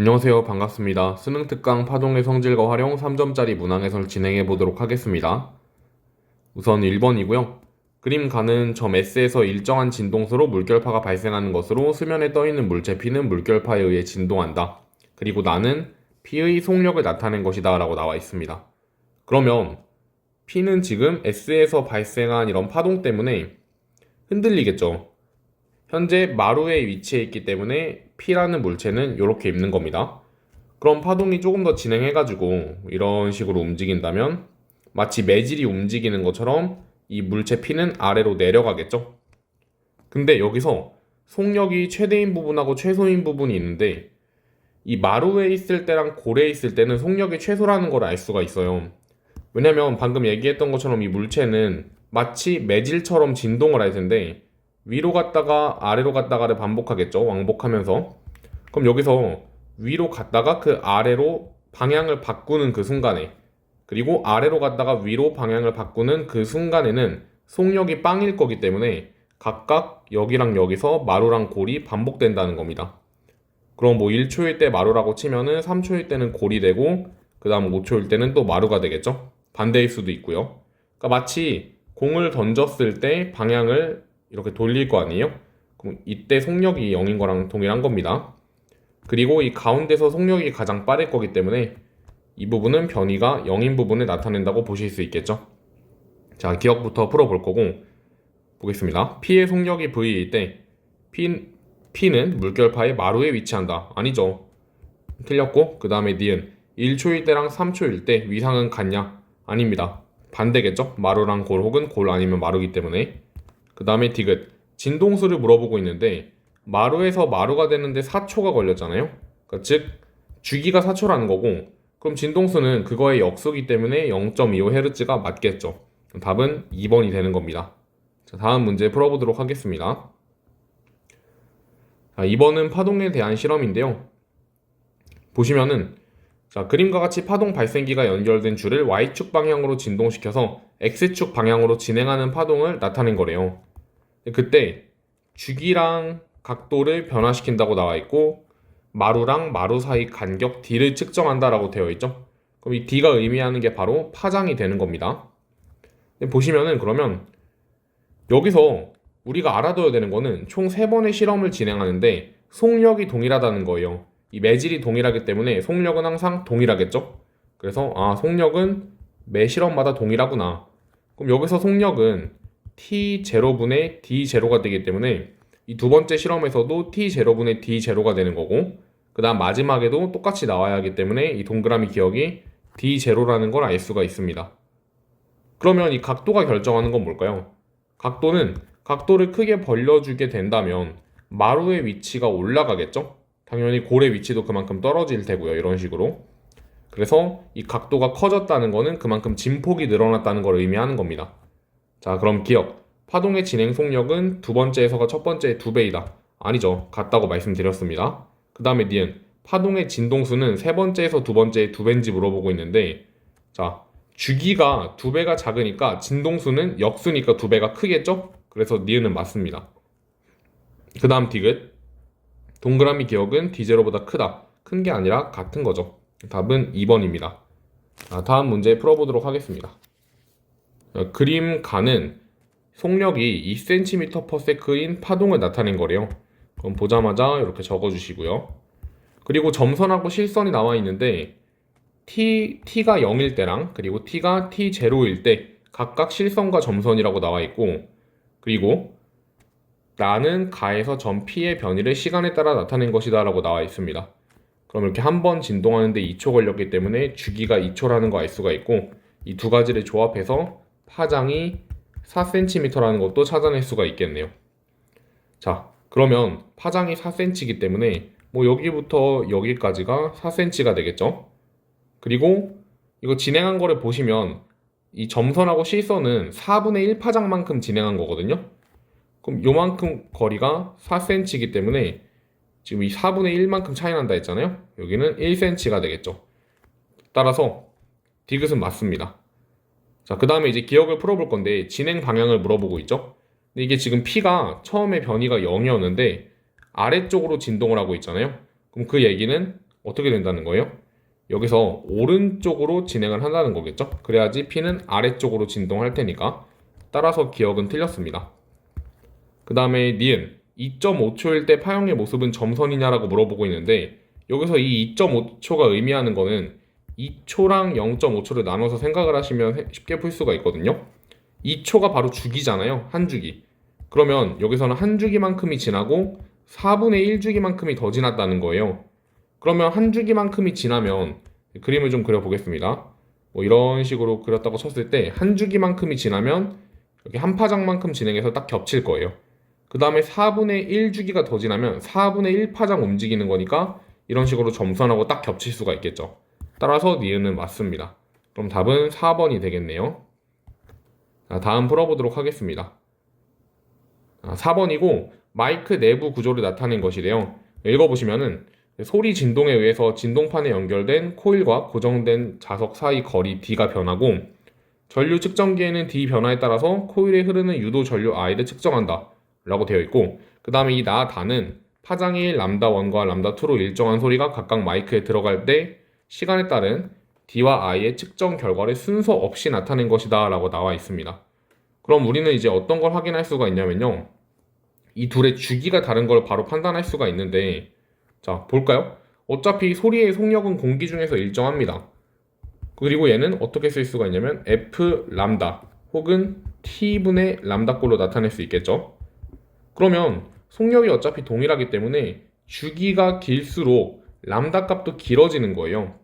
안녕하세요. 반갑습니다. 수능 특강 파동의 성질과 활용 3점짜리 문항 해설 진행해 보도록 하겠습니다. 우선 1번이고요. 그림 가는 점 S에서 일정한 진동수로 물결파가 발생하는 것으로 수면에 떠있는 물체 P는 물결파에 의해 진동한다. 그리고 나는 P의 속력을 나타낸 것이다 라고 나와 있습니다. 그러면 P는 지금 S에서 발생한 이런 파동 때문에 흔들리겠죠. 현재 마루에 위치해 있기 때문에 P라는 물체는 이렇게 있는 겁니다. 그럼 파동이 조금 더 진행해가지고 이런 식으로 움직인다면 마치 매질이 움직이는 것처럼 이 물체 P는 아래로 내려가겠죠? 근데 여기서 속력이 최대인 부분하고 최소인 부분이 있는데 이 마루에 있을 때랑 고래에 있을 때는 속력이 최소라는 걸 알 수가 있어요. 왜냐면 방금 얘기했던 것처럼 이 물체는 마치 매질처럼 진동을 할 텐데 위로 갔다가 아래로 갔다가를 반복하겠죠. 왕복하면서. 그럼 여기서 위로 갔다가 그 아래로 방향을 바꾸는 그 순간에 그리고 아래로 갔다가 위로 방향을 바꾸는 그 순간에는 속력이 빵일 거기 때문에 각각 여기랑 여기서 마루랑 골이 반복된다는 겁니다. 그럼 뭐 1초일 때 마루라고 치면은 3초일 때는 골이 되고 그 다음 5초일 때는 또 마루가 되겠죠. 반대일 수도 있고요. 그러니까 마치 공을 던졌을 때 방향을 이렇게 돌릴 거 아니에요? 그럼 이때 속력이 0인 거랑 동일한 겁니다. 그리고 이 가운데서 속력이 가장 빠를 거기 때문에 이 부분은 변이가 0인 부분을 나타낸다고 보실 수 있겠죠. 자, 기억부터 풀어볼 거고 보겠습니다. P의 속력이 V일 때 P는 물결파의 마루에 위치한다. 아니죠. 틀렸고 그 다음에 니은 1초일 때랑 3초일 때 위상은 같냐? 아닙니다. 반대겠죠? 마루랑 골 혹은 골 아니면 마루기 때문에. 그 다음에 디귿 진동수를 물어보고 있는데 마루에서 마루가 되는데 4초가 걸렸잖아요. 그러니까 즉 주기가 4초라는 거고 그럼 진동수는 그거의 역수기 때문에 0.25Hz가 맞겠죠. 답은 2번이 되는 겁니다. 자, 다음 문제 풀어보도록 하겠습니다. 자, 2번은 파동에 대한 실험인데요. 보시면은 자, 그림과 같이 파동 발생기가 연결된 줄을 Y축 방향으로 진동시켜서 X축 방향으로 진행하는 파동을 나타낸 거래요. 그때 주기랑 각도를 변화시킨다고 나와 있고 마루랑 마루 사이 간격 D를 측정한다라고 되어 있죠. 그럼 이 D가 의미하는 게 바로 파장이 되는 겁니다. 보시면은 그러면 여기서 우리가 알아둬야 되는 거는 총 3번의 실험을 진행하는데 속력이 동일하다는 거예요. 이 매질이 동일하기 때문에 속력은 항상 동일하겠죠? 그래서 속력은 매 실험마다 동일하구나. 그럼 여기서 속력은 T0분의 D0가 되기 때문에 이 두 번째 실험에서도 T0분의 D0가 되는 거고 그 다음 마지막에도 똑같이 나와야 하기 때문에 이 동그라미 기억이 D0라는 걸 알 수가 있습니다. 그러면 이 각도가 결정하는 건 뭘까요? 각도는 각도를 크게 벌려주게 된다면 마루의 위치가 올라가겠죠? 당연히 골의 위치도 그만큼 떨어질 테고요. 이런 식으로. 그래서 이 각도가 커졌다는 거는 그만큼 진폭이 늘어났다는 걸 의미하는 겁니다. 자, 그럼 기억. 파동의 진행 속력은 두 번째에서가 첫 번째의 2배이다. 아니죠. 같다고 말씀드렸습니다. 그 다음에 니은. 파동의 진동수는 세 번째에서 두 번째의 2배인지 물어보고 있는데 자, 주기가 2배가 작으니까 진동수는 역수니까 2배가 크겠죠? 그래서 니은은 맞습니다. 그 다음 디귿. 동그라미 기억은 D0보다 크다. 큰 게 아니라 같은 거죠. 답은 2번입니다. 다음 문제 풀어보도록 하겠습니다. 그림 가는 속력이 2cm/s인 파동을 나타낸 거래요. 그럼 보자마자 이렇게 적어주시고요. 그리고 점선하고 실선이 나와 있는데 T가 0일 때랑 그리고 T가 T0일 때 각각 실선과 점선이라고 나와 있고 그리고 나는 가에서 점 P의 변이를 시간에 따라 나타낸 것이다 라고 나와 있습니다. 그럼 이렇게 한 번 진동하는데 2초 걸렸기 때문에 주기가 2초라는 거 알 수가 있고 이 두 가지를 조합해서 파장이 4cm라는 것도 찾아낼 수가 있겠네요. 자, 그러면 파장이 4cm이기 때문에 뭐 여기부터 여기까지가 4cm가 되겠죠? 그리고 이거 진행한 거를 보시면 이 점선하고 실선은 4분의 1 파장만큼 진행한 거거든요. 그럼 요만큼 거리가 4cm이기 때문에 지금 이 4분의 1만큼 차이 난다 했잖아요. 여기는 1cm가 되겠죠. 따라서 디귿은 맞습니다. 자, 그 다음에 이제 기억을 풀어볼 건데 진행 방향을 물어보고 있죠. 근데 이게 지금 P가 처음에 변이가 0이었는데 아래쪽으로 진동을 하고 있잖아요. 그럼 그 얘기는 어떻게 된다는 거예요? 여기서 오른쪽으로 진행을 한다는 거겠죠? 그래야지 P는 아래쪽으로 진동할 테니까. 따라서 기억은 틀렸습니다. 그 다음에 니은 2.5초일 때 파형의 모습은 점선이냐라고 물어보고 있는데, 여기서 이 2.5초가 의미하는 거는 2초랑 0.5초를 나눠서 생각을 하시면 쉽게 풀 수가 있거든요. 2초가 바로 주기잖아요. 한 주기. 그러면 여기서는 한 주기만큼이 지나고 4분의 1 주기만큼이 더 지났다는 거예요. 그러면 한 주기만큼이 지나면, 그림을 좀 그려보겠습니다. 뭐 이런 식으로 그렸다고 쳤을 때 한 주기만큼이 지나면 이렇게 한 파장만큼 진행해서 딱 겹칠 거예요. 그 다음에 4분의 1 주기가 더 지나면 4분의 1 파장 움직이는 거니까 이런 식으로 점선하고 딱 겹칠 수가 있겠죠. 따라서 니은은 맞습니다. 그럼 답은 4번이 되겠네요. 자, 다음 풀어보도록 하겠습니다. 4번이고 마이크 내부 구조를 나타낸 것이래요. 읽어보시면은 소리 진동에 의해서 진동판에 연결된 코일과 고정된 자석 사이 거리 D가 변하고, 전류 측정기에는 D 변화에 따라서 코일에 흐르는 유도 전류 I를 측정한다 라고 되어 있고, 그 다음에 이 다는 파장이 람다1과 람다2로 일정한 소리가 각각 마이크에 들어갈 때 시간에 따른 D와 I의 측정 결과를 순서 없이 나타낸 것이다 라고 나와 있습니다. 그럼 우리는 이제 어떤 걸 확인할 수가 있냐면요, 이 둘의 주기가 다른 걸 바로 판단할 수가 있는데, 자 볼까요? 어차피 소리의 속력은 공기 중에서 일정합니다. 그리고 얘는 어떻게 쓸 수가 있냐면 F 람다 혹은 T분의 람다꼴로 나타낼 수 있겠죠. 그러면 속력이 어차피 동일하기 때문에 주기가 길수록 람다 값도 길어지는 거예요.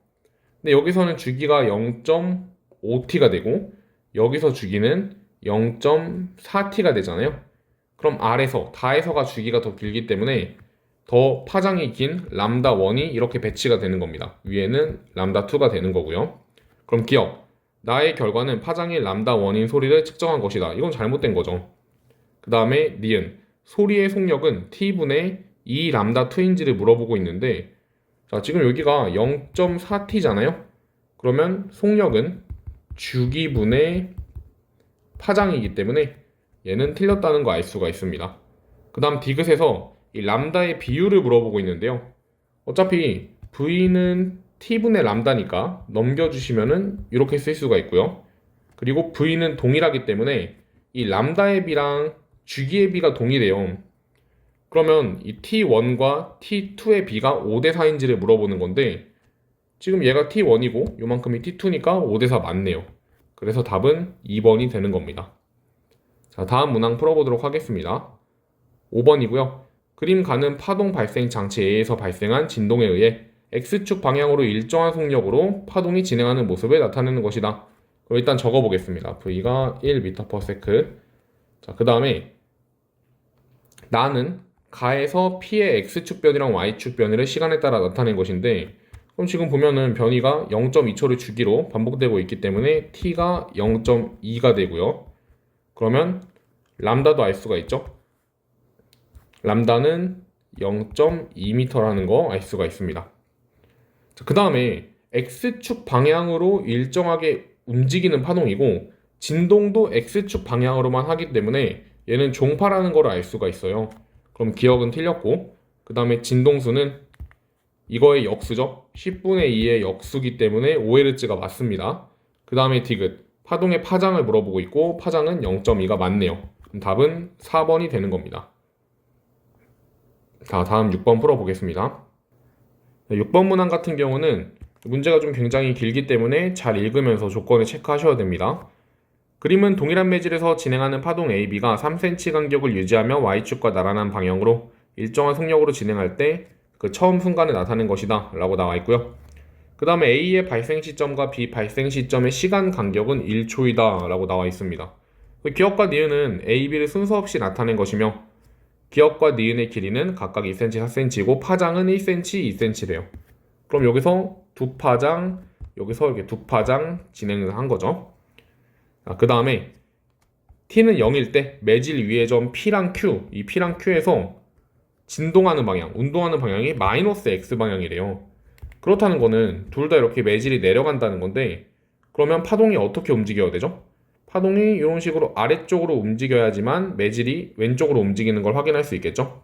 근데 여기서는 주기가 0.5t가 되고 여기서 주기는 0.4t가 되잖아요. 그럼 다에서가 주기가 더 길기 때문에 더 파장이 긴 람다1이 이렇게 배치가 되는 겁니다. 위에는 람다2가 되는 거고요. 그럼 기억, 나의 결과는 파장이 람다1인 소리를 측정한 것이다. 이건 잘못된 거죠. 그 다음에 니은, 소리의 속력은 T분의 2 람다2인지를 물어보고 있는데, 자 지금 여기가 0.4t잖아요. 그러면 속력은 주기분의 파장이기 때문에 얘는 틀렸다는 거 알 수가 있습니다. 그 다음 디귿에서 이 람다의 비율을 물어보고 있는데요. 어차피 V는 T분의 람다니까 넘겨주시면은 이렇게 쓸 수가 있고요. 그리고 V는 동일하기 때문에 이 람다의 비랑 주기의 비가 동일해요. 그러면 이 T1과 T2의 비가 5대4인지를 물어보는 건데, 지금 얘가 T1이고 요만큼이 T2니까 5대4 맞네요. 그래서 답은 2번이 되는 겁니다. 자, 다음 문항 풀어보도록 하겠습니다. 5번이고요. 그림 가는 파동 발생 장치 A에서 발생한 진동에 의해 X축 방향으로 일정한 속력으로 파동이 진행하는 모습을 나타내는 것이다. 그럼 일단 적어보겠습니다. V가 1m/s. 자, 그 다음에 나는 가에서 P의 X축 변이랑 Y축 변이를 시간에 따라 나타낸 것인데, 그럼 지금 보면은 변이가 0.2초를 주기로 반복되고 있기 때문에 T가 0.2가 되고요. 그러면 람다도 알 수가 있죠? 람다는 0.2m라는 거 알 수가 있습니다. 그 다음에 X축 방향으로 일정하게 움직이는 파동이고 진동도 X축 방향으로만 하기 때문에 얘는 종파라는 걸 알 수가 있어요. 그럼 기억은 틀렸고, 그 다음에 진동수는 이거의 역수죠. 10분의 2의 역수기 때문에 5Hz가 맞습니다. 그 다음에 디귿, 파동의 파장을 물어보고 있고 파장은 0.2가 맞네요. 그럼 답은 4번이 되는 겁니다. 자, 다음 6번 풀어보겠습니다. 6번 문항 같은 경우는 문제가 좀 굉장히 길기 때문에 잘 읽으면서 조건을 체크하셔야 됩니다. 그림은 동일한 매질에서 진행하는 파동 AB가 3cm 간격을 유지하며 Y축과 나란한 방향으로 일정한 속력으로 진행할 때 그 처음 순간을 나타낸 것이다 라고 나와 있고요. 그 다음에 A의 발생 시점과 B 발생 시점의 시간 간격은 1초이다 라고 나와 있습니다. 기억과 니은은 A, B를 순서 없이 나타낸 것이며 기억과 니은의 길이는 각각 2cm, 4cm이고 파장은 1cm, 2cm래요. 그럼 여기서 두 파장, 여기서 이렇게 두 파장 진행을 한 거죠. 그 다음에 T는 0일 때 매질 위의 점 P랑 Q, 이 P랑 Q에서 진동하는 방향, 운동하는 방향이 마이너스 X 방향이래요. 그렇다는 거는 둘 다 이렇게 매질이 내려간다는 건데, 그러면 파동이 어떻게 움직여야 되죠? 파동이 이런 식으로 아래쪽으로 움직여야지만 매질이 왼쪽으로 움직이는 걸 확인할 수 있겠죠?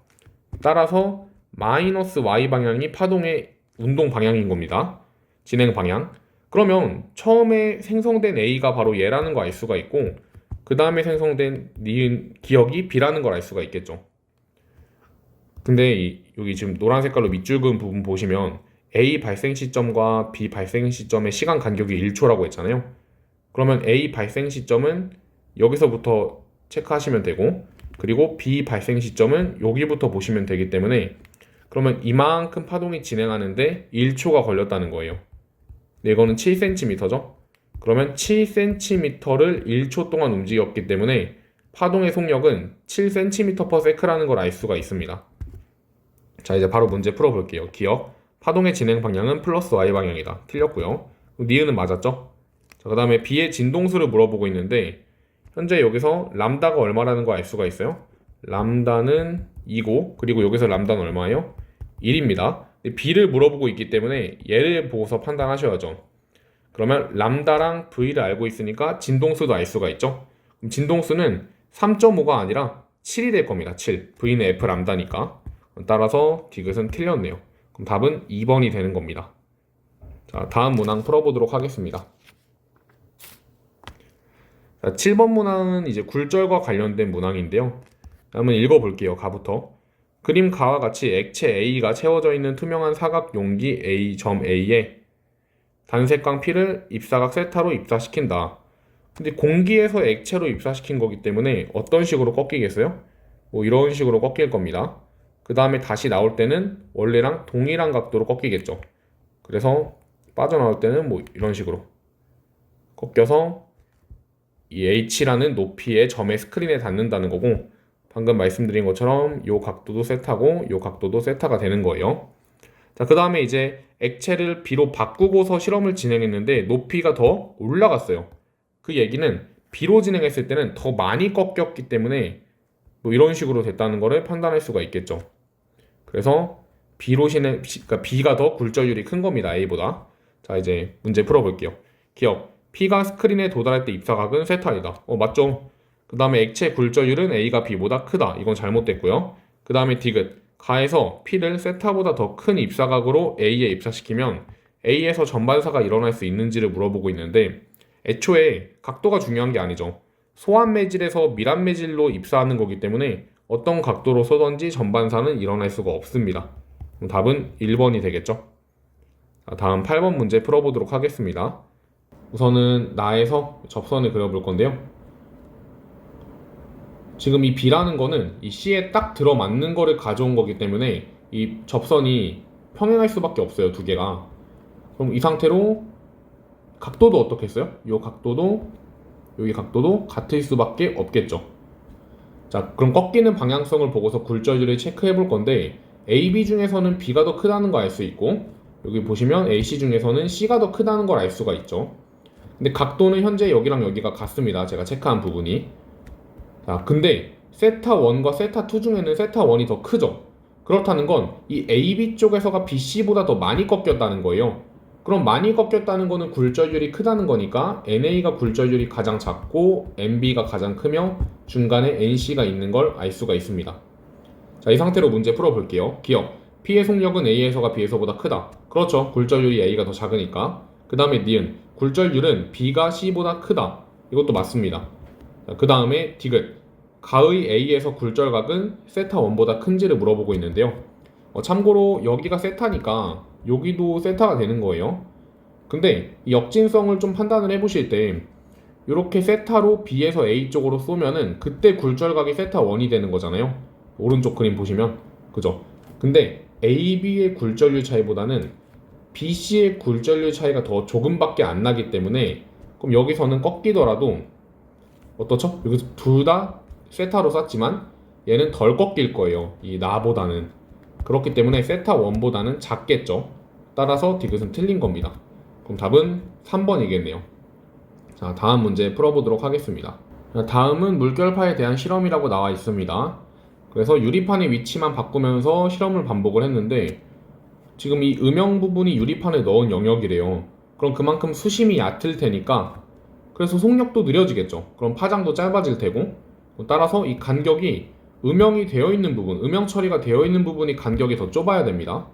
따라서 마이너스 Y 방향이 파동의 운동 방향인 겁니다. 진행 방향. 그러면 처음에 생성된 A가 바로 얘라는 거 알 수가 있고 그 다음에 생성된 니은 기억이 B라는 걸 알 수가 있겠죠. 근데 여기 지금 노란 색깔로 밑줄 그은 부분 보시면 A 발생 시점과 B 발생 시점의 시간 간격이 1초라고 했잖아요. 그러면 A 발생 시점은 여기서부터 체크하시면 되고 그리고 B 발생 시점은 여기부터 보시면 되기 때문에 그러면 이만큼 파동이 진행하는데 1초가 걸렸다는 거예요. 네, 이거는 7cm죠. 그러면 7cm를 1초 동안 움직였기 때문에 파동의 속력은 7cm/s라는 걸 알 수가 있습니다. 자, 이제 바로 문제 풀어볼게요. 기억. 파동의 진행 방향은 플러스 y 방향이다. 틀렸고요. 니은은 맞았죠? 자, 그 다음에 B의 진동수를 물어보고 있는데 현재 여기서 람다가 얼마라는 거 알 수가 있어요? 람다는 2고 그리고 여기서 람다는 얼마예요? 1입니다. B를 물어보고 있기 때문에 얘를 보고서 판단하셔야죠. 그러면 람다랑 V를 알고 있으니까 진동수도 알 수가 있죠. 그럼 진동수는 3.5가 아니라 7이 될 겁니다. 7. V는 F 람다니까. 따라서 디귿은 틀렸네요. 그럼 답은 2번이 되는 겁니다. 자, 다음 문항 풀어보도록 하겠습니다. 자, 7번 문항은 이제 굴절과 관련된 문항인데요. 한번 읽어볼게요. 가부터. 그림 가와 같이 액체 A가 채워져 있는 투명한 사각 용기 A.A에 단색광 P를 입사각 세타로 입사시킨다. 근데 공기에서 액체로 입사시킨 거기 때문에 어떤 식으로 꺾이겠어요? 뭐 이런 식으로 꺾일 겁니다. 그 다음에 다시 나올 때는 원래랑 동일한 각도로 꺾이겠죠. 그래서 빠져나올 때는 뭐 이런 식으로 꺾여서 이 H라는 높이의 점의 스크린에 닿는다는 거고 방금 말씀드린 것처럼 이 각도도 세타고 이 각도도 세타가 되는 거예요. 자, 그 다음에 이제 액체를 B로 바꾸고서 실험을 진행했는데 높이가 더 올라갔어요. 그 얘기는 B로 진행했을 때는 더 많이 꺾였기 때문에 뭐 이런 식으로 됐다는 거를 판단할 수가 있겠죠. 그래서 그러니까 B가 더 굴절율이 큰 겁니다. A보다. 자, 이제 문제 풀어볼게요. 기억. P가 스크린에 도달할 때 입사각은 세타이다. 맞죠? 그 다음에 액체 굴절율은 A가 B보다 크다. 이건 잘못됐고요. 그 다음에 디귿. 가에서 P를 세타보다 더 큰 입사각으로 A에 입사시키면 A에서 전반사가 일어날 수 있는지를 물어보고 있는데 애초에 각도가 중요한 게 아니죠. 소한 매질에서 밀한 매질로 입사하는 거기 때문에 어떤 각도로 쏘던지 전반사는 일어날 수가 없습니다. 그럼 답은 1번이 되겠죠. 자, 다음 8번 문제 풀어보도록 하겠습니다. 우선은 나에서 접선을 그려볼 건데요. 지금 이 B라는 거는 이 C에 딱 들어맞는 거를 가져온 거기 때문에 이 접선이 평행할 수밖에 없어요. 두 개가. 그럼 이 상태로 각도도 어떻게 했어요? 여기 각도도 같을 수밖에 없겠죠. 자, 그럼 꺾이는 방향성을 보고서 굴절율을 체크해 볼 건데 AB 중에서는 B가 더 크다는 거 알 수 있고 여기 보시면 AC 중에서는 C가 더 크다는 걸 알 수가 있죠. 근데 각도는 현재 여기랑 여기가 같습니다. 제가 체크한 부분이. 자, 근데 세타1과 세타2 중에는 세타1이 더 크죠. 그렇다는 건 이 AB 쪽에서가 BC보다 더 많이 꺾였다는 거예요. 그럼 많이 꺾였다는 거는 굴절율이 크다는 거니까 NA가 굴절율이 가장 작고 NB가 가장 크며 중간에 NC가 있는 걸 알 수가 있습니다. 자, 이 상태로 문제 풀어볼게요. 기억. P의 속력은 A에서가 B에서보다 크다. 그렇죠. 굴절율이 A가 더 작으니까. 그 다음에 니은. 굴절율은 B가 C보다 크다. 이것도 맞습니다. 그 다음에 디귿. 가의 A에서 굴절각은 세타1보다 큰지를 물어보고 있는데요. 참고로 여기가 세타니까 여기도 세타가 되는 거예요. 근데 이 역진성을 좀 판단을 해보실 때 이렇게 세타로 B에서 A 쪽으로 쏘면은 그때 굴절각이 세타1이 되는 거잖아요. 오른쪽 그림 보시면. 그죠? 근데 AB의 굴절률 차이보다는 BC의 굴절률 차이가 더 조금밖에 안 나기 때문에 그럼 여기서는 꺾이더라도 어떻죠? 여기서 둘 다 세타로 쐈지만 얘는 덜 꺾일 거예요. 이 나보다는. 그렇기 때문에 세타1보다는 작겠죠. 따라서 디귿은 틀린 겁니다. 그럼 답은 3번이겠네요. 자, 다음 문제 풀어보도록 하겠습니다. 다음은 물결파에 대한 실험이라고 나와 있습니다. 그래서 유리판의 위치만 바꾸면서 실험을 반복을 했는데 지금 이 음영 부분이 유리판에 넣은 영역이래요. 그럼 그만큼 수심이 얕을 테니까 그래서 속력도 느려지겠죠. 그럼 파장도 짧아질 테고 따라서 이 간격이 음영이 되어 있는 부분, 음영 처리가 되어 있는 부분이 간격이 더 좁아야 됩니다.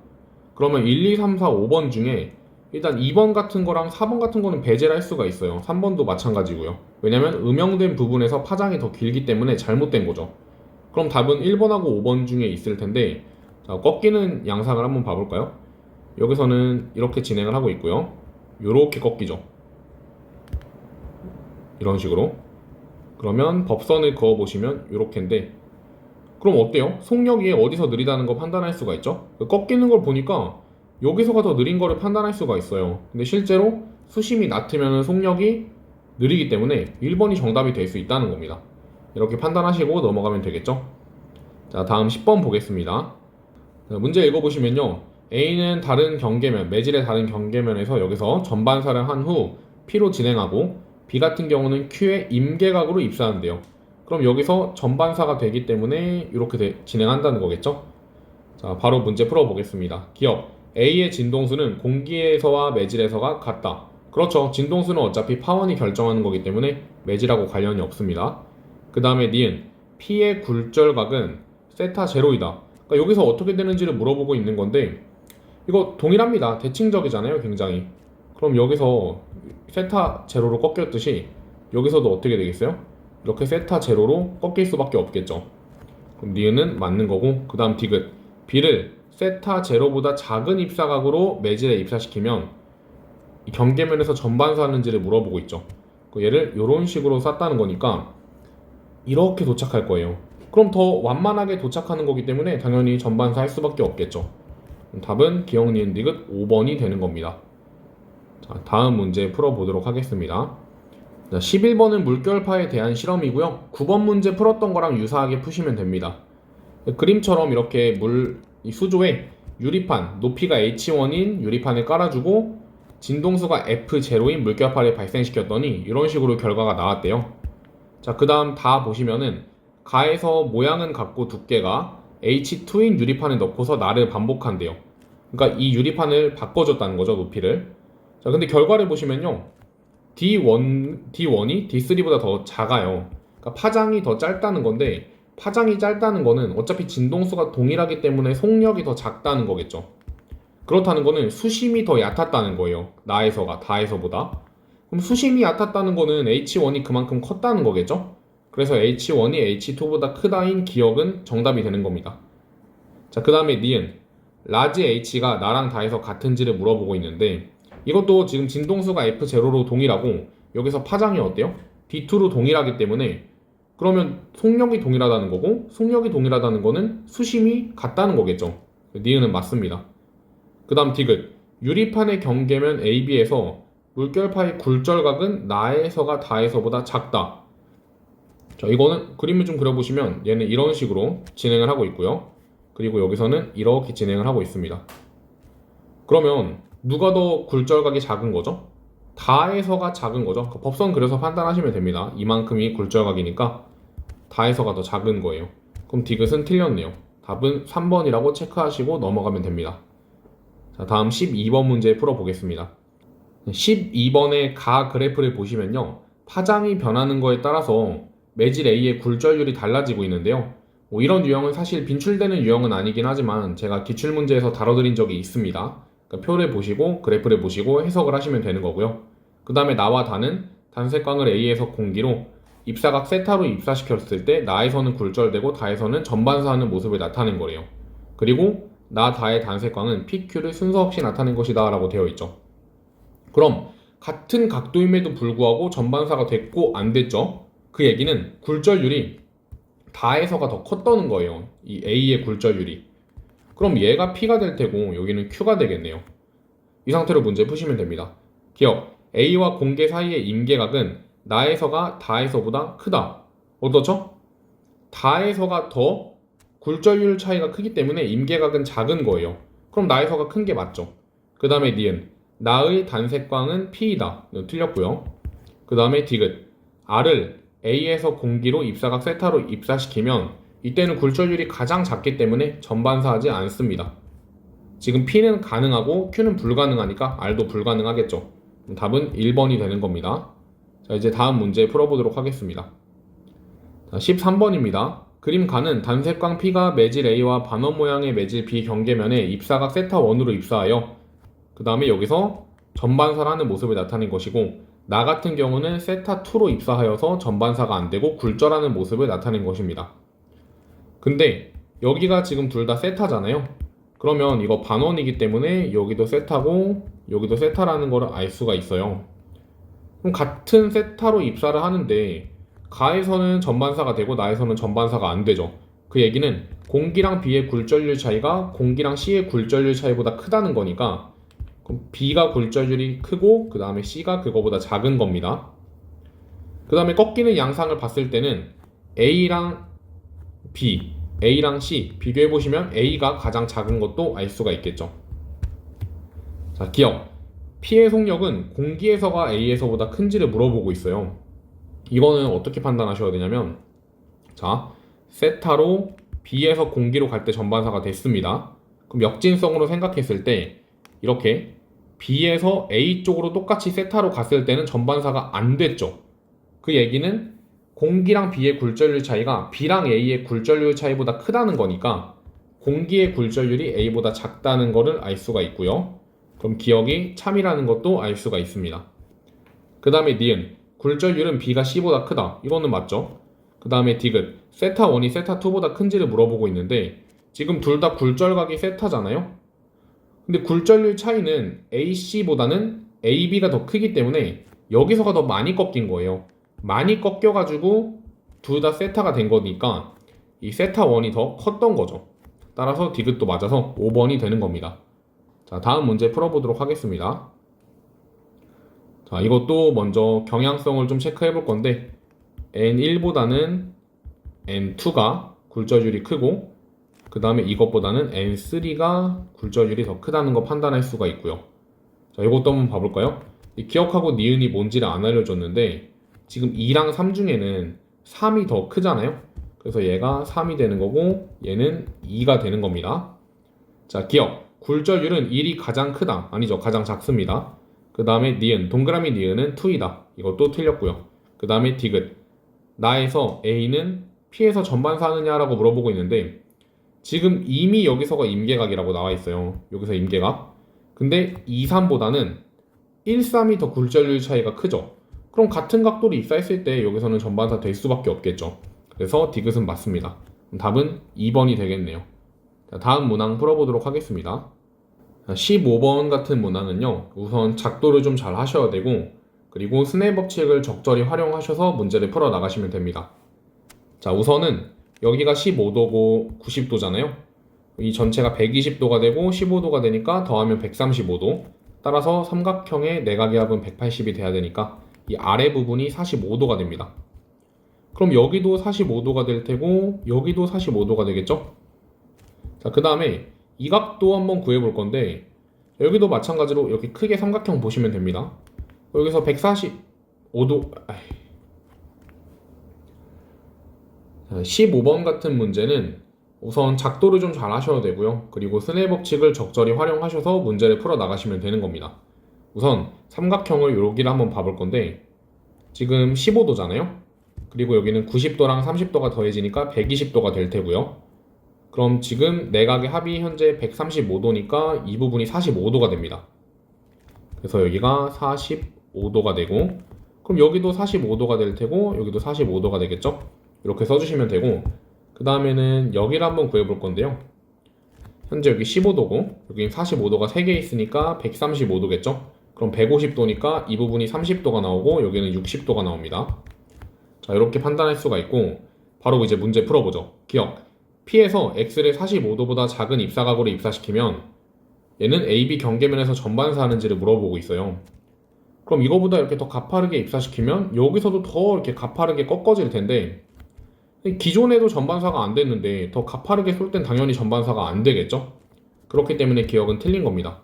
그러면 1, 2, 3, 4, 5번 중에 일단 2번 같은 거랑 4번 같은 거는 배제를 할 수가 있어요. 3번도 마찬가지고요. 왜냐면 음영된 부분에서 파장이 더 길기 때문에 잘못된 거죠. 그럼 답은 1번하고 5번 중에 있을 텐데, 자, 꺾이는 양상을 한번 봐볼까요? 여기서는 이렇게 진행을 하고 있고요. 요렇게 꺾이죠. 이런 식으로. 그러면 법선을 그어보시면 요렇게인데, 그럼 어때요? 속력이 어디서 느리다는 거 판단할 수가 있죠? 꺾이는 걸 보니까 여기서가 더 느린 거를 판단할 수가 있어요. 근데 실제로 수심이 낮으면 속력이 느리기 때문에 1번이 정답이 될 수 있다는 겁니다. 이렇게 판단하시고 넘어가면 되겠죠? 자, 다음 10번 보겠습니다. 자, 문제 읽어보시면요. A는 다른 경계면, 매질의 다른 경계면에서 여기서 전반사를 한 후 P로 진행하고 B 같은 경우는 Q의 임계각으로 입사한대요. 그럼 여기서 전반사가 되기 때문에 이렇게 진행한다는 거겠죠? 자, 바로 문제 풀어보겠습니다. 기억, A의 진동수는 공기에서와 매질에서가 같다. 그렇죠. 진동수는 어차피 파원이 결정하는 거기 때문에 매질하고 관련이 없습니다. 그 다음에 니은, P의 굴절각은 세타 제로이다. 그러니까 여기서 어떻게 되는지를 물어보고 있는 건데, 이거 동일합니다. 대칭적이잖아요, 굉장히. 그럼 여기서 세타 제로로 꺾였듯이 여기서도 어떻게 되겠어요? 이렇게 세타 제로로 꺾일 수밖에 없겠죠. 그럼 니은은 맞는 거고, 그 다음 디귿, B를 세타 제로보다 작은 입사각으로 매질에 입사시키면 이 경계면에서 전반사하는지를 물어보고 있죠. 얘를 이런 식으로 쌌다는 거니까 이렇게 도착할 거예요. 그럼 더 완만하게 도착하는 거기 때문에 당연히 전반사 할 수밖에 없겠죠. 답은 기억, 니은, 디귿 5번이 되는 겁니다. 자, 다음 문제 풀어보도록 하겠습니다. 자, 11번은 물결파에 대한 실험이고요. 9번 문제 풀었던 거랑 유사하게 푸시면 됩니다. 그림처럼 이렇게 이 수조에 유리판, 높이가 H1인 유리판을 깔아주고 진동수가 F0인 물결파를 발생시켰더니 이런 식으로 결과가 나왔대요. 자, 그 다음 다 보시면은 가에서 모양은 같고 두께가 H2인 유리판을 넣고서 나를 반복한대요. 그러니까 이 유리판을 바꿔줬다는 거죠, 높이를. 자, 근데 결과를 보시면요. D1이 D3보다 더 작아요. 그러니까 파장이 더 짧다는 건데, 파장이 짧다는 거는 어차피 진동수가 동일하기 때문에 속력이 더 작다는 거겠죠. 그렇다는 거는 수심이 더 얕았다는 거예요. 나에서가 다에서보다. 그럼 수심이 얕았다는 거는 H1이 그만큼 컸다는 거겠죠? 그래서 H1이 H2보다 크다인 기억은 정답이 되는 겁니다. 자, 그 다음에 니은, 라지 H가 나랑 다에서 같은지를 물어보고 있는데, 이것도 지금 진동수가 F0로 동일하고 여기서 파장이 어때요? D2로 동일하기 때문에 그러면 속력이 동일하다는 거고, 속력이 동일하다는 거는 수심이 같다는 거겠죠. 니은은 맞습니다. 그 다음 디귿, 유리판의 경계면 AB에서 물결파의 굴절각은 나에서가 다에서보다 작다. 자, 이거는 그림을 좀 그려보시면 얘는 이런 식으로 진행을 하고 있고요. 그리고 여기서는 이렇게 진행을 하고 있습니다. 그러면 누가 더 굴절각이 작은 거죠? 다에서가 작은 거죠. 그 법선 그려서 판단하시면 됩니다. 이만큼이 굴절각이니까 다에서가 더 작은 거예요. 그럼 디귿은 틀렸네요. 답은 3번이라고 체크하시고 넘어가면 됩니다. 자, 다음 12번 문제 풀어보겠습니다. 12번의 가 그래프를 보시면요. 파장이 변하는 거에 따라서 매질 A의 굴절률이 달라지고 있는데요. 이런 유형은 사실 빈출되는 유형은 아니긴 하지만 제가 기출문제에서 다뤄드린 적이 있습니다. 그러니까 표를 보시고 그래프를 보시고 해석을 하시면 되는 거고요. 그 다음에 나와 다는 단색광을 A에서 공기로 입사각 세타로 입사시켰을 때 나에서는 굴절되고 다에서는 전반사하는 모습을 나타낸 거래요. 그리고 나 다의 단색광은 PQ를 순서 없이 나타낸 것이다 라고 되어 있죠. 그럼 같은 각도임에도 불구하고 전반사가 됐고 안 됐죠? 그 얘기는 굴절율이 다에서가 더 컸다는 거예요. 이 A의 굴절율이. 그럼 얘가 P가 될 테고 여기는 Q가 되겠네요. 이 상태로 문제 푸시면 됩니다. 기억, A와 공계 사이의 임계각은 나에서가 다에서보다 크다. 어떻죠? 다에서가 더 굴절률 차이가 크기 때문에 임계각은 작은 거예요. 그럼 나에서가 큰 게 맞죠. 그 다음에 니은, 나의 단색광은 P이다. 틀렸고요. 그 다음에 디귿, R을 A에서 공기로 입사각 세타로 입사시키면 이때는 굴절률이 가장 작기 때문에 전반사하지 않습니다. 지금 P는 가능하고 Q는 불가능하니까 R도 불가능하겠죠. 답은 1번이 되는 겁니다. 자, 이제 다음 문제 풀어보도록 하겠습니다. 자, 13번입니다. 그림 가는 단색광 P가 매질 A와 반원 모양의 매질 B 경계면에 입사각 세타1으로 입사하여 그 다음에 여기서 전반사를 하는 모습을 나타낸 것이고, 나 같은 경우는 세타2로 입사하여서 전반사가 안되고 굴절하는 모습을 나타낸 것입니다. 근데 여기가 지금 둘 다 세타잖아요. 그러면 이거 반원이기 때문에 여기도 세타고 여기도 세타라는 걸 알 수가 있어요. 그럼 같은 세타로 입사를 하는데 가에서는 전반사가 되고 나에서는 전반사가 안 되죠. 그 얘기는 공기랑 B의 굴절률 차이가 공기랑 C의 굴절률 차이보다 크다는 거니까, 그럼 B가 굴절률이 크고 그 다음에 C가 그거보다 작은 겁니다. 그 다음에 꺾이는 양상을 봤을 때는 A랑 B, A랑 C 비교해보시면 A가 가장 작은 것도 알 수가 있겠죠. 자, 기억. P의 속력은 공기에서가 A에서보다 큰지를 물어보고 있어요. 이거는 어떻게 판단하셔야 되냐면, 자, 세타로 B에서 공기로 갈 때 전반사가 됐습니다. 그럼 역진성으로 생각했을 때 이렇게 B에서 A 쪽으로 똑같이 세타로 갔을 때는 전반사가 안 됐죠. 그 얘기는 공기랑 B의 굴절률 차이가 B랑 A의 굴절률 차이보다 크다는 거니까 공기의 굴절률이 A보다 작다는 것을 알 수가 있고요. 그럼 기억이 참이라는 것도 알 수가 있습니다. 그 다음에 니은, 굴절률은 B가 C보다 크다. 이거는 맞죠? 그 다음에 디귿, 세타1이 세타2보다 큰지를 물어보고 있는데 지금 둘 다 굴절각이 세타잖아요? 근데 굴절률 차이는 AC보다는 AB가 더 크기 때문에 여기서가 더 많이 꺾인 거예요. 많이 꺾여가지고 둘 다 세타가 된 거니까 이 세타1이 더 컸던 거죠. 따라서 디귿도 맞아서 5번이 되는 겁니다. 자, 다음 문제 풀어보도록 하겠습니다. 자, 이것도 먼저 경향성을 좀 체크해 볼 건데 N1보다는 N2가 굴절률이 크고 그 다음에 이것보다는 N3가 굴절률이 더 크다는 거 판단할 수가 있고요. 자, 이것도 한번 봐볼까요? 기억하고 니은이 뭔지를 안 알려줬는데 지금 2랑 3 중에는 3이 더 크잖아요? 그래서 얘가 3이 되는 거고 얘는 2가 되는 겁니다. 자, 기억. 굴절률은 1이 가장 크다. 아니죠. 가장 작습니다. 그 다음에 니은. 동그라미 니은은 2이다. 이것도 틀렸고요. 그 다음에 디귿. 나에서 A는 P에서 전반사 하느냐라고 물어보고 있는데 지금 이미 여기서가 임계각이라고 나와 있어요. 여기서 임계각. 근데 2, 3보다는 1, 3이 더 굴절률 차이가 크죠. 그럼 같은 각도로 입사했을 때 여기서는 전반사 될 수밖에 없겠죠. 그래서 디귿은 맞습니다. 답은 2번이 되겠네요. 자, 다음 문항 풀어보도록 하겠습니다. 15번 같은 문항은요, 우선 작도를 좀 잘 하셔야 되고 그리고 스네일 법칙을 적절히 활용하셔서 문제를 풀어 나가시면 됩니다. 자, 우선은 여기가 15도고 90도잖아요. 이 전체가 120도가 되고 15도가 되니까 더하면 135도. 따라서 삼각형의 내각의 합은 180이 돼야 되니까 이 아래 부분이 45도가 됩니다. 그럼 여기도 45도가 될 테고 여기도 45도가 되겠죠? 자, 그 다음에 이 각도 한번 구해볼 건데 여기도 마찬가지로 이렇게 크게 삼각형 보시면 됩니다. 여기서 145도 15번 같은 문제는 우선 작도를 좀 잘 하셔야 되고요. 그리고 스네일 법칙을 적절히 활용하셔서 문제를 풀어 나가시면 되는 겁니다. 우선 삼각형을 여기를 한번 봐볼 건데 지금 15도잖아요. 그리고 여기는 90도랑 30도가 더해지니까 120도가 될 테고요. 그럼 지금 내각의 합이 현재 135도니까 이 부분이 45도가 됩니다. 그래서 여기가 45도가 되고 그럼 여기도 45도가 될 테고 여기도 45도가 되겠죠? 이렇게 써주시면 되고 그 다음에는 여기를 한번 구해볼 건데요. 현재 여기 15도고 여기 45도가 3개 있으니까 135도겠죠? 그럼 150도니까 이 부분이 30도가 나오고 여기는 60도가 나옵니다. 자, 이렇게 판단할 수가 있고 바로 이제 문제 풀어보죠. 기억. P에서 X를 45도보다 작은 입사각으로 입사시키면 얘는 AB 경계면에서 전반사하는지를 물어보고 있어요. 그럼 이거보다 이렇게 더 가파르게 입사시키면 여기서도 더 이렇게 가파르게 꺾어질 텐데 기존에도 전반사가 안 됐는데 더 가파르게 쏠 땐 당연히 전반사가 안 되겠죠? 그렇기 때문에 기억은 틀린 겁니다.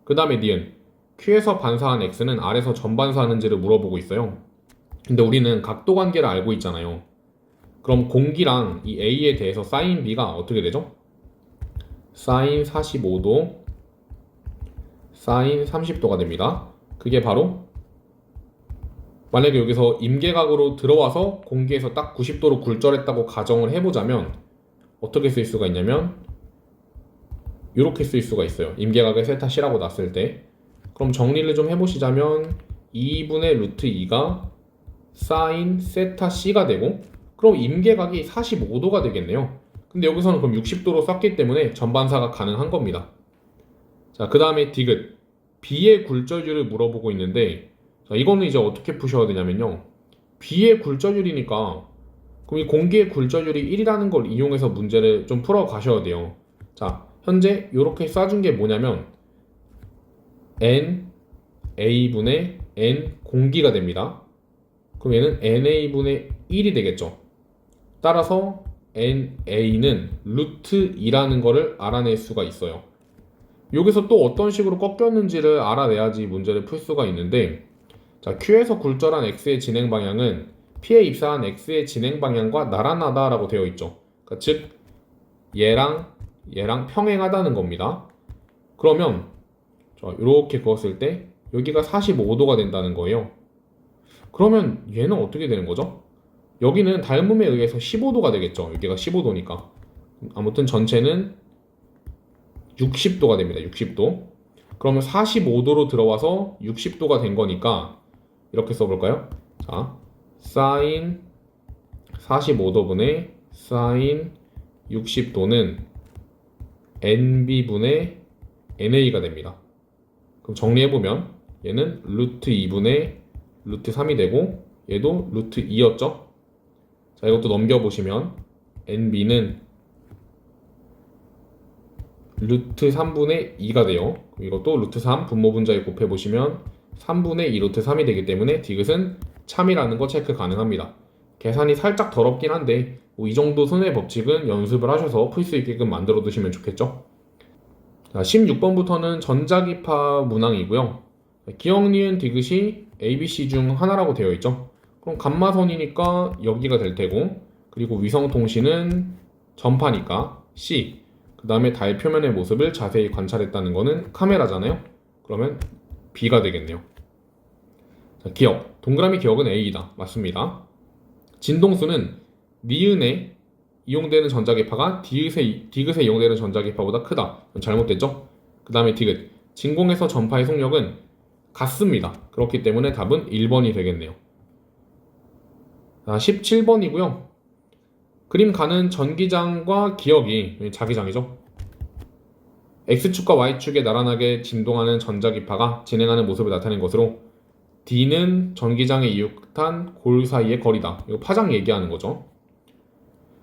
그 다음에 니은. Q에서 반사한 X는 R에서 전반사하는지를 물어보고 있어요. 근데 우리는 각도 관계를 알고 있잖아요. 그럼 공기랑 이 A에 대해서 사인 B가 어떻게 되죠? 사인 45도, 사인 30도가 됩니다. 그게 바로 만약에 여기서 임계각으로 들어와서 공기에서 딱 90도로 굴절했다고 가정을 해보자면 어떻게 쓸 수가 있냐면 이렇게 쓸 수가 있어요. 임계각의 세타 C라고 놨을 때. 그럼 정리를 좀 해보시자면 2분의 루트 2가 사인 세타 C가 되고, 그럼 임계각이 45도가 되겠네요. 근데 여기서는 그럼 60도로 썼기 때문에 전반사가 가능한 겁니다. 자, 그 다음에 디귿. B의 굴절률을 물어보고 있는데, 자, 이거는 이제 어떻게 푸셔야 되냐면요. B의 굴절률이니까, 그럼 이 공기의 굴절률이 1이라는 걸 이용해서 문제를 좀 풀어 가셔야 돼요. 자, 현재 이렇게 쏴준 게 뭐냐면, N, A분의 N 공기가 됩니다. 그럼 얘는 NA분의 1이 되겠죠. 따라서 NA는 루트 2라는 거를 알아낼 수가 있어요. 여기서 또 어떤 식으로 꺾였는지를 알아내야지 문제를 풀 수가 있는데, 자, Q에서 굴절한 X의 진행 방향은 P에 입사한 X의 진행 방향과 나란하다라고 되어 있죠. 그러니까 즉 얘랑 평행하다는 겁니다. 그러면 이렇게 그었을 때 여기가 45도가 된다는 거예요. 그러면 얘는 어떻게 되는 거죠? 여기는 닮음에 의해서 15도가 되겠죠. 여기가 15도니까. 아무튼 전체는 60도가 됩니다. 60도. 그러면 45도로 들어와서 60도가 된 거니까 이렇게 써볼까요? 자, 사인 45도분의 사인 60도는 NB분의 NA가 됩니다. 그럼 정리해보면 얘는 루트 2분의 루트 3이 되고 얘도 루트 2였죠? 자, 이것도 넘겨보시면 NB는 루트 3분의 2가 돼요. 이것도 루트 3 분모분자에 곱해보시면 3분의 2 루트 3이 되기 때문에 디귿은 참이라는 거 체크 가능합니다. 계산이 살짝 더럽긴 한데 이 정도 손해 법칙은 연습을 하셔서 풀 수 있게끔 만들어 두시면 좋겠죠. 자, 16번부터는 전자기파 문항이고요. 기억, 니은, 디귿이 ABC 중 하나라고 되어 있죠. 그럼 감마선이니까 여기가 될 테고, 그리고 위성통신은 전파니까 C, 그 다음에 달 표면의 모습을 자세히 관찰했다는 거는 카메라잖아요. 그러면 B가 되겠네요. 자, 기억, 동그라미 기억은 A이다. 맞습니다. 진동수는 니은에 이용되는 전자기파가 디귿에 이용되는 전자기파보다 크다. 잘못됐죠? 그 다음에 디귿, 진공에서 전파의 속력은 같습니다. 그렇기 때문에 답은 1번이 되겠네요. 17번이고요. 그림 가는 전기장과 기억이 자기장이죠. X축과 Y축에 나란하게 진동하는 전자기파가 진행하는 모습을 나타낸 것으로 D는 전기장에 이육한 골 사이의 거리다. 이거 파장 얘기하는 거죠.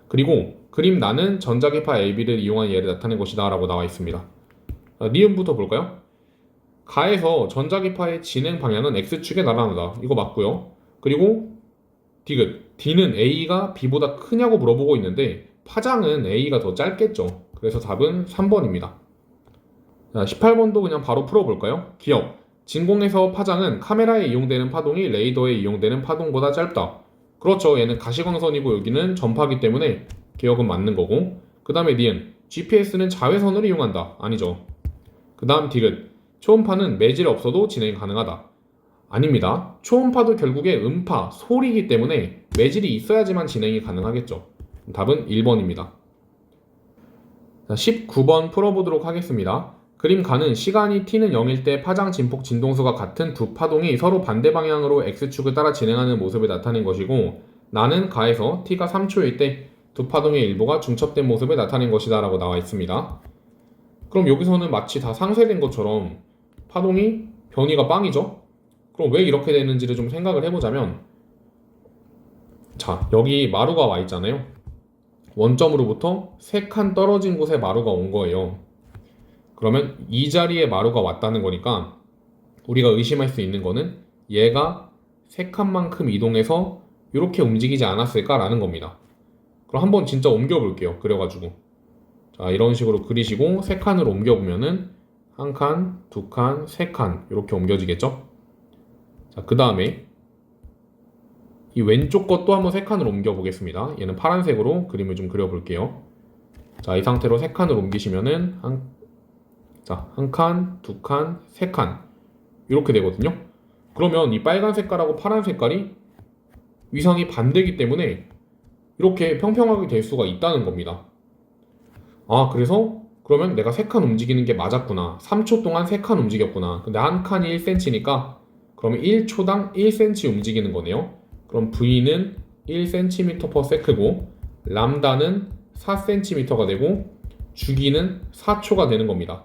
그리고 그림 나는 전자기파 AB를 이용한 예를 나타낸 것이다 라고 나와 있습니다. 니은부터 볼까요? 가에서 전자기파의 진행 방향은 X축에 나란하다. 이거 맞고요. 그리고 디귿, D는 A가 B보다 크냐고 물어보고 있는데 파장은 A가 더 짧겠죠. 그래서 답은 3번입니다. 자, 18번도 그냥 바로 풀어볼까요? 기억, 진공에서 파장은 카메라에 이용되는 파동이 레이더에 이용되는 파동보다 짧다. 그렇죠. 얘는 가시광선이고 여기는 전파기 때문에 기억은 맞는 거고, 그 다음에 니은, GPS는 자외선을 이용한다. 아니죠. 그 다음 디귿, 초음파는 매질 없어도 진행 가능하다. 아닙니다. 초음파도 결국에 음파, 소리이기 때문에 매질이 있어야지만 진행이 가능하겠죠. 답은 1번입니다. 자, 19번 풀어보도록 하겠습니다. 그림 가는 시간이 t는 0일 때 파장, 진폭, 진동수가 같은 두 파동이 서로 반대 방향으로 x축을 따라 진행하는 모습을 나타낸 것이고, 나는 가에서 t가 3초일 때 두 파동의 일부가 중첩된 모습을 나타낸 것이다 라고 나와 있습니다. 그럼 여기서는 마치 다 상쇄된 것처럼 파동이 변이가 빵이죠? 그럼 왜 이렇게 되는지를 좀 생각을 해보자면, 자, 여기 마루가 와 있잖아요. 원점으로부터 3칸 떨어진 곳에 마루가 온 거예요. 그러면 이 자리에 마루가 왔다는 거니까 우리가 의심할 수 있는 거는 얘가 3칸만큼 이동해서 이렇게 움직이지 않았을까라는 겁니다. 그럼 한번 진짜 옮겨볼게요. 그려가지고 자, 이런 식으로 그리시고 3칸으로 옮겨보면은 1칸, 2칸, 3칸 이렇게 옮겨지겠죠? 자, 그 다음에 이 왼쪽 것도 한번 3칸으로 옮겨보겠습니다. 얘는 파란색으로 그림을 좀 그려볼게요. 자, 이 상태로 3칸으로 옮기시면은 한 칸, 2칸, 3칸 이렇게 되거든요. 그러면 이 빨간 색깔하고 파란 색깔이 위상이 반대이기 때문에 이렇게 평평하게 될 수가 있다는 겁니다. 아, 그래서 그러면 내가 3칸 움직이는 게 맞았구나. 3초 동안 3칸 움직였구나. 근데 한 칸이 1cm니까 그러면 1초당 1cm 움직이는 거네요. 그럼 V는 1cm/s고 람다는 4cm가 되고 주기는 4초가 되는 겁니다.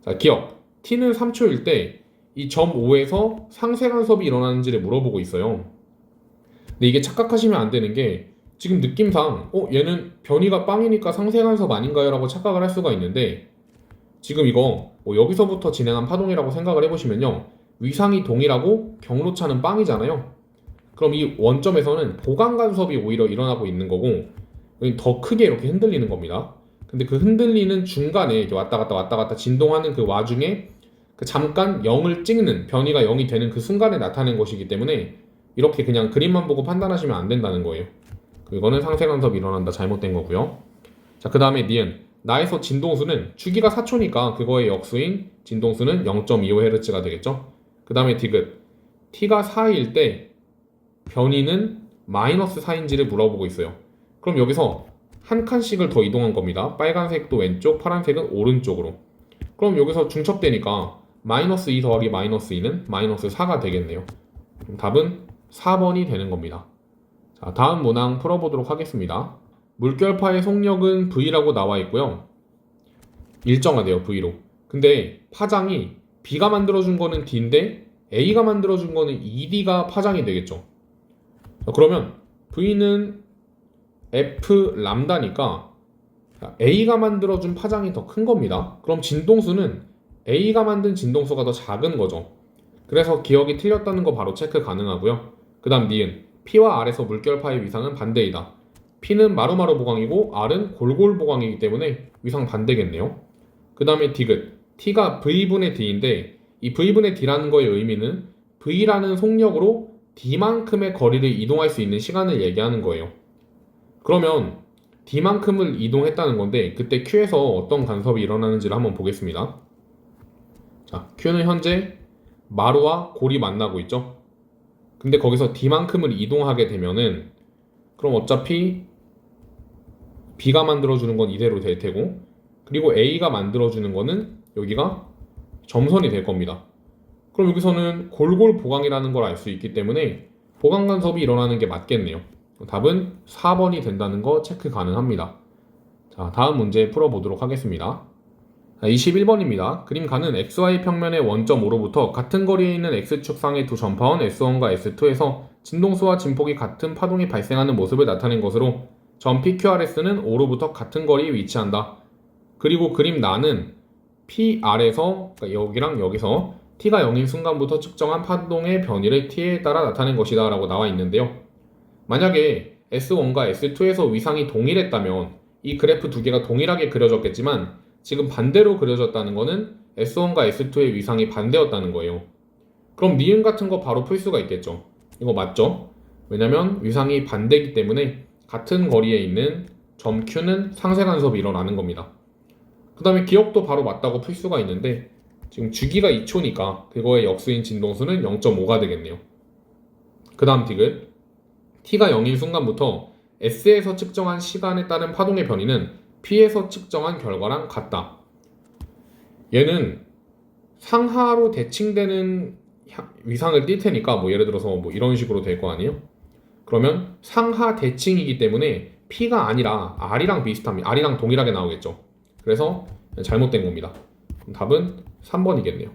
자, 기억. t는 3초일 때 이 점 O에서 상쇄간섭이 일어나는지를 물어보고 있어요. 근데 이게 착각하시면 안 되는 게 지금 느낌상 얘는 변이가 빵이니까 상쇄간섭 아닌가요? 라고 착각을 할 수가 있는데 지금 이거 여기서부터 진행한 파동이라고 생각을 해보시면요. 위상이 동일하고 경로차는 빵이잖아요. 그럼 이 원점에서는 보강간섭이 오히려 일어나고 있는 거고 더 크게 이렇게 흔들리는 겁니다. 근데 그 흔들리는 중간에 이렇게 왔다 갔다 진동하는 그 와중에 그 잠깐 0을 찍는 변이가 0이 되는 그 순간에 나타낸 것이기 때문에 이렇게 그냥 그림만 보고 판단하시면 안 된다는 거예요. 이거는 상쇄간섭이 일어난다. 잘못된 거고요. 자, 그 다음에 니은. 나에서 진동수는 주기가 4초니까 그거의 역수인 진동수는 0.25Hz가 되겠죠. 그 다음에 디귿. t가 4일 때 변이는 마이너스 4인지를 물어보고 있어요. 그럼 여기서 한 칸씩을 더 이동한 겁니다. 빨간색도 왼쪽, 파란색은 오른쪽으로. 그럼 여기서 중첩되니까 마이너스 2 더하기 마이너스 2는 마이너스 4가 되겠네요. 그럼 답은 4번이 되는 겁니다. 자, 다음 문항 풀어보도록 하겠습니다. 물결파의 속력은 V라고 나와 있고요. 일정하대요, V로. 근데 파장이 B가 만들어준 거는 D인데 A가 만들어준 거는 ED가 파장이 되겠죠. 자, 그러면 V는 F 람다니까 A가 만들어준 파장이 더 큰 겁니다. 그럼 진동수는 A가 만든 진동수가 더 작은 거죠. 그래서 기억이 틀렸다는 거 바로 체크 가능하고요. 그 다음 니은. P와 R에서 물결파의 위상은 반대이다. P는 마루마루 보강이고 R은 골골 보강이기 때문에 위상 반대겠네요. 그 다음에 디귿. T가 V분의 D인데 이 V분의 D라는 거의 의미는 V라는 속력으로 D만큼의 거리를 이동할 수 있는 시간을 얘기하는 거예요. 그러면 D만큼을 이동했다는 건데 그때 Q에서 어떤 간섭이 일어나는지를 한번 보겠습니다. 자, Q는 현재 마루와 골이 만나고 있죠. 근데 거기서 D만큼을 이동하게 되면은 그럼 어차피 B가 만들어주는 건 이대로 될 테고 그리고 A가 만들어주는 거는 여기가 점선이 될 겁니다. 그럼 여기서는 골골 보강이라는 걸 알 수 있기 때문에 보강 간섭이 일어나는 게 맞겠네요. 답은 4번이 된다는 거 체크 가능합니다. 자, 다음 문제 풀어보도록 하겠습니다. 21번입니다. 그림 가는 XY 평면의 원점 O로부터 같은 거리에 있는 X축상의 두 전파원 S1과 S2에서 진동수와 진폭이 같은 파동이 발생하는 모습을 나타낸 것으로 점 PQRS는 O로부터 같은 거리에 위치한다. 그리고 그림 나는 PR에서 그러니까 여기랑 여기서 T가 0인 순간부터 측정한 파동의 변이를 T에 따라 나타낸 것이다 라고 나와 있는데요. 만약에 S1과 S2에서 위상이 동일했다면 이 그래프 두 개가 동일하게 그려졌겠지만 지금 반대로 그려졌다는 거는 S1과 S2의 위상이 반대였다는 거예요. 그럼 니은 같은 거 바로 풀 수가 있겠죠. 이거 맞죠? 왜냐면 위상이 반대이기 때문에 같은 거리에 있는 점 Q는 상쇄간섭이 일어나는 겁니다. 그 다음에 기억도 바로 맞다고 풀 수가 있는데 지금 주기가 2초니까 그거의 역수인 진동수는 0.5가 되겠네요. 그 다음 디귿. T가 0인 순간부터 S에서 측정한 시간에 따른 파동의 변이는 P에서 측정한 결과랑 같다. 얘는 상하로 대칭되는 위상을 띌 테니까 뭐 예를 들어서 뭐 이런 식으로 될 거 아니에요? 그러면 상하 대칭이기 때문에 P가 아니라 R이랑 비슷합니다. R이랑 동일하게 나오겠죠. 그래서 잘못된 겁니다. 답은 3번이겠네요.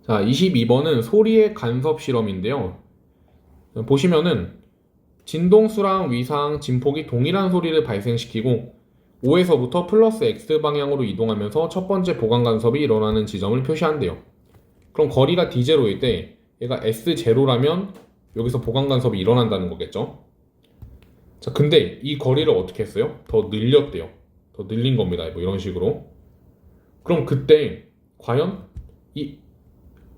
자, 22번은 소리의 간섭 실험인데요. 보시면은 진동수랑 위상, 진폭이 동일한 소리를 발생시키고 O에서부터 플러스 X 방향으로 이동하면서 첫 번째 보강 간섭이 일어나는 지점을 표시한대요. 그럼 거리가 D0일 때 얘가 S0라면 여기서 보강 간섭이 일어난다는 거겠죠. 자, 근데 이 거리를 어떻게 했어요? 더 늘렸대요. 더 늘린 겁니다. 뭐 이런 식으로. 그럼 그때 과연 이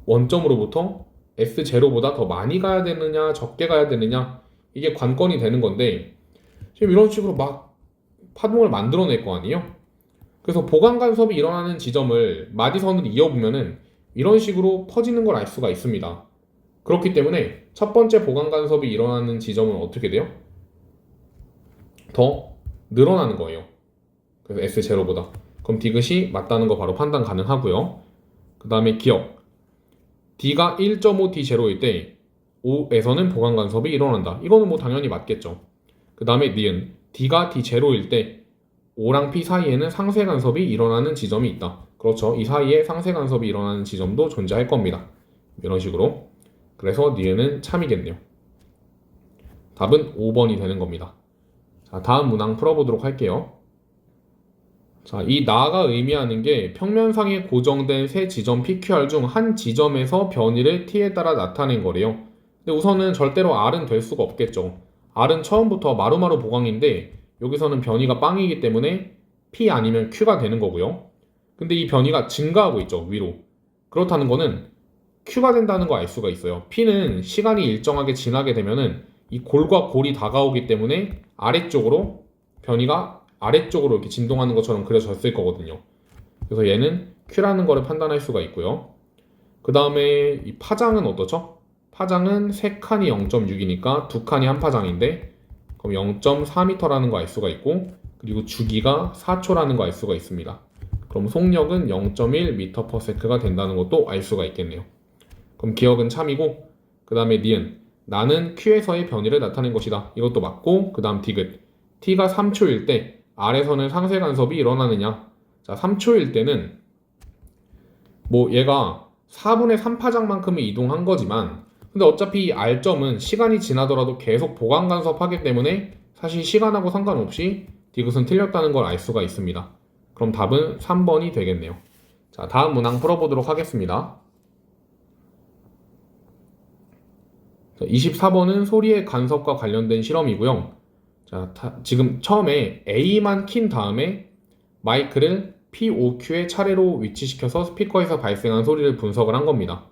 원점으로부터 S0보다 더 많이 가야 되느냐 적게 가야 되느냐 이게 관건이 되는 건데 지금 이런 식으로 막 파동을 만들어낼 거 아니에요? 그래서 보강 간섭이 일어나는 지점을 마디선으로 이어보면은 이런 식으로 퍼지는 걸 알 수가 있습니다. 그렇기 때문에 첫 번째 보강 간섭이 일어나는 지점은 어떻게 돼요? 더 늘어나는 거예요. 그래서 S0보다. 그럼 디귿이 맞다는 거 바로 판단 가능하고요. 그 다음에 기억. D가 1.5 D0일 때 O에서는 보강 간섭이 일어난다. 이거는 뭐 당연히 맞겠죠. 그 다음에 니은. D가 D0일 때 O랑 P 사이에는 상쇄 간섭이 일어나는 지점이 있다. 그렇죠. 이 사이에 상쇄 간섭이 일어나는 지점도 존재할 겁니다. 이런 식으로. 그래서 니은은 참이겠네요. 답은 5번이 되는 겁니다. 자, 다음 문항 풀어보도록 할게요. 자, 이 나가 의미하는 게 평면상에 고정된 세 지점 PQR 중 한 지점에서 변이를 T에 따라 나타낸 거래요. 근데 우선은 절대로 R은 될 수가 없겠죠. R은 처음부터 마루마루 보강인데 여기서는 변이가 빵이기 때문에 P 아니면 Q가 되는 거고요. 근데 이 변이가 증가하고 있죠, 위로. 그렇다는 거는 Q가 된다는 거 알 수가 있어요. P는 시간이 일정하게 지나게 되면은 이 골과 골이 다가오기 때문에 아래쪽으로 변이가 아래쪽으로 이렇게 진동하는 것처럼 그려졌을 거거든요. 그래서 얘는 Q라는 거를 판단할 수가 있고요. 그 다음에 이 파장은 어떠죠? 파장은 3칸이 0.6이니까 2칸이 한 파장인데 그럼 0.4m라는 거 알 수가 있고 그리고 주기가 4초라는 거 알 수가 있습니다. 그럼 속력은 0.1m/s가 된다는 것도 알 수가 있겠네요. 그럼 기억은 참이고 그 다음에 니은 나는 Q에서의 변이를 나타낸 것이다. 이것도 맞고 그 다음 디귿 T가 3초일 때 R에서는 상쇄 간섭이 일어나느냐. 자, 3초일 때는 뭐 얘가 4분의 3파장만큼을 이동한 거지만 근데 어차피 이 R점은 시간이 지나더라도 계속 보강 간섭하기 때문에 사실 시간하고 상관없이 디귿은 틀렸다는 걸 알 수가 있습니다. 그럼 답은 3번이 되겠네요. 자, 다음 문항 풀어보도록 하겠습니다. 24번은 소리의 간섭과 관련된 실험이고요. 자, 지금 처음에 A만 킨 다음에 마이크를 POQ에 차례로 위치시켜서 스피커에서 발생한 소리를 분석을 한 겁니다.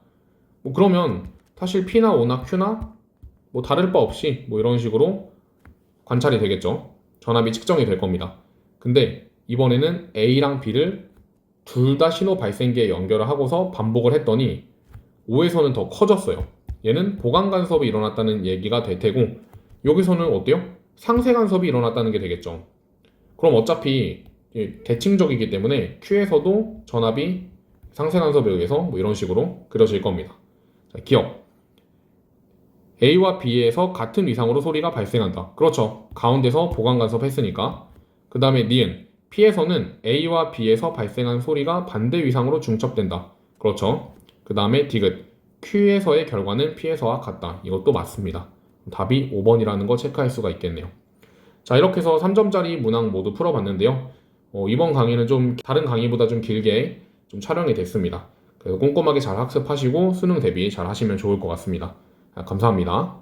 뭐 그러면 사실 P나 O나 Q나 뭐 다를 바 없이 뭐 이런 식으로 관찰이 되겠죠. 전압이 측정이 될 겁니다. 근데 이번에는 A랑 B를 둘 다 신호 발생기에 연결을 하고서 반복을 했더니 O에서는 더 커졌어요. 얘는 보강 간섭이 일어났다는 얘기가 될 테고 여기서는 어때요? 상쇄 간섭이 일어났다는 게 되겠죠. 그럼 어차피 대칭적이기 때문에 Q에서도 전압이 상쇄 간섭에 의해서 뭐 이런 식으로 그려질 겁니다. 자, 기억. A와 B에서 같은 위상으로 소리가 발생한다. 그렇죠. 가운데서 보강 간섭 했으니까. 그 다음에 니은. P에서는 A와 B에서 발생한 소리가 반대 위상으로 중첩된다. 그렇죠. 그 다음에 디귿. Q에서의 결과는 P에서와 같다. 이것도 맞습니다. 답이 5번이라는 거 체크할 수가 있겠네요. 자, 이렇게 해서 3점짜리 문항 모두 풀어봤는데요. 이번 강의는 좀 다른 강의보다 좀 길게 좀 촬영이 됐습니다. 그래서 꼼꼼하게 잘 학습하시고 수능 대비 잘 하시면 좋을 것 같습니다. 감사합니다.